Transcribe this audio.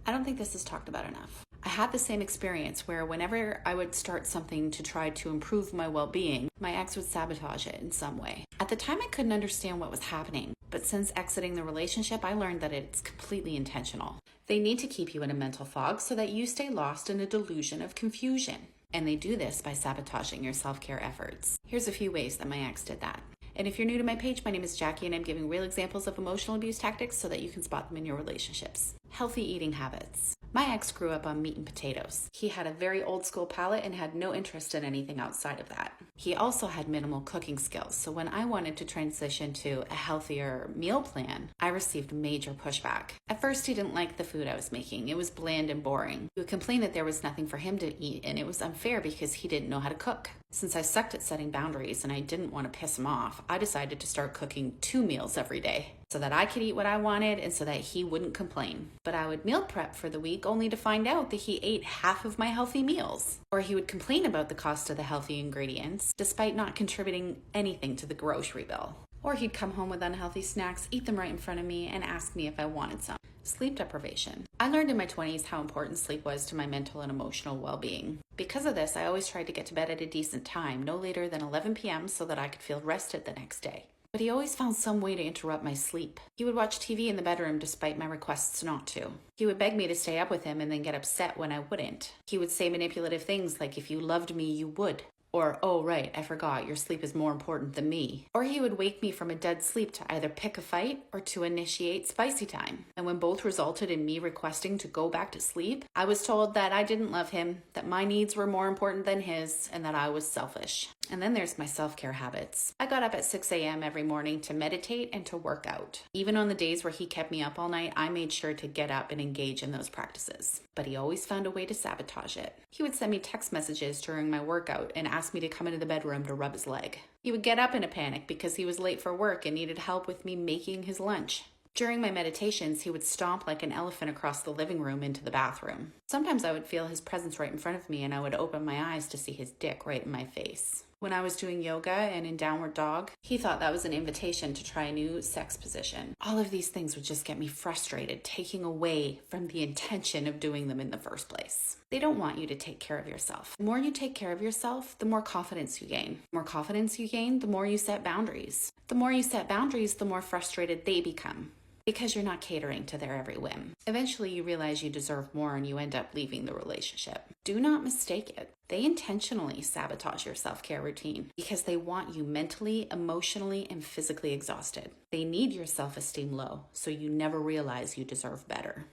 I don't think this is talked about enough. I had the same experience where whenever I would start something to try to improve my well-being, my ex would sabotage it in some way. At the time, I couldn't understand what was happening, but since exiting the relationship, I learned that it's completely intentional. They need to keep you in a mental fog so that you stay lost in a delusion of confusion. And they do this by sabotaging your self-care efforts. Here's a few ways that my ex did that. And if you're new to my page, my name is Jackie and I'm giving real examples of emotional abuse tactics so that you can spot them in your relationships. Healthy eating habits. My ex grew up on meat and potatoes. He had a very old school palate and had no interest in anything outside of that. He also had minimal cooking skills, so when I wanted to transition to a healthier meal plan, I received major pushback. At first, he didn't like the food I was making. It was bland and boring. He would complain that there was nothing for him to eat, and it was unfair because he didn't know how to cook. Since I sucked at setting boundaries and I didn't want to piss him off, I decided to start cooking 2 meals every day so that I could eat what I wanted and so that he wouldn't complain. But I would meal prep for the week only to find out that he ate half of my healthy meals. Or he would complain about the cost of the healthy ingredients despite not contributing anything to the grocery bill. Or he'd come home with unhealthy snacks, eat them right in front of me, and ask me if I wanted some. Sleep deprivation. I learned in my 20s how important sleep was to my mental and emotional well-being. Because of this, I always tried to get to bed at a decent time, no later than 11 p.m. so that I could feel rested the next day. But he always found some way to interrupt my sleep. He would watch TV in the bedroom despite my requests not to. He would beg me to stay up with him and then get upset when I wouldn't. He would say manipulative things like, "If you loved me, you would." Or, "Oh, right, I forgot, your sleep is more important than me." Or he would wake me from a dead sleep to either pick a fight or to initiate spicy time. And when both resulted in me requesting to go back to sleep, I was told that I didn't love him, that my needs were more important than his, and that I was selfish. And then there's my self-care habits. I got up at 6 a.m. every morning to meditate and to work out. Even on the days where he kept me up all night, I made sure to get up and engage in those practices. But he always found a way to sabotage it. He would send me text messages during my workout and ask me to come into the bedroom to rub his leg. He would get up in a panic because he was late for work and needed help with me making his lunch. During my meditations, he would stomp like an elephant across the living room into the bathroom. Sometimes I would feel his presence right in front of me and I would open my eyes to see his dick right in my face. When I was doing yoga and in downward dog, he thought that was an invitation to try a new sex position. All of these things would just get me frustrated, taking away from the intention of doing them in the first place. They don't want you to take care of yourself. The more you take care of yourself, the more confidence you gain. The more confidence you gain, the more you set boundaries. The more you set boundaries, the more frustrated they become, because you're not catering to their every whim. Eventually, you realize you deserve more and you end up leaving the relationship. Do not mistake it. They intentionally sabotage your self-care routine because they want you mentally, emotionally, and physically exhausted. They need your self-esteem low, so you never realize you deserve better.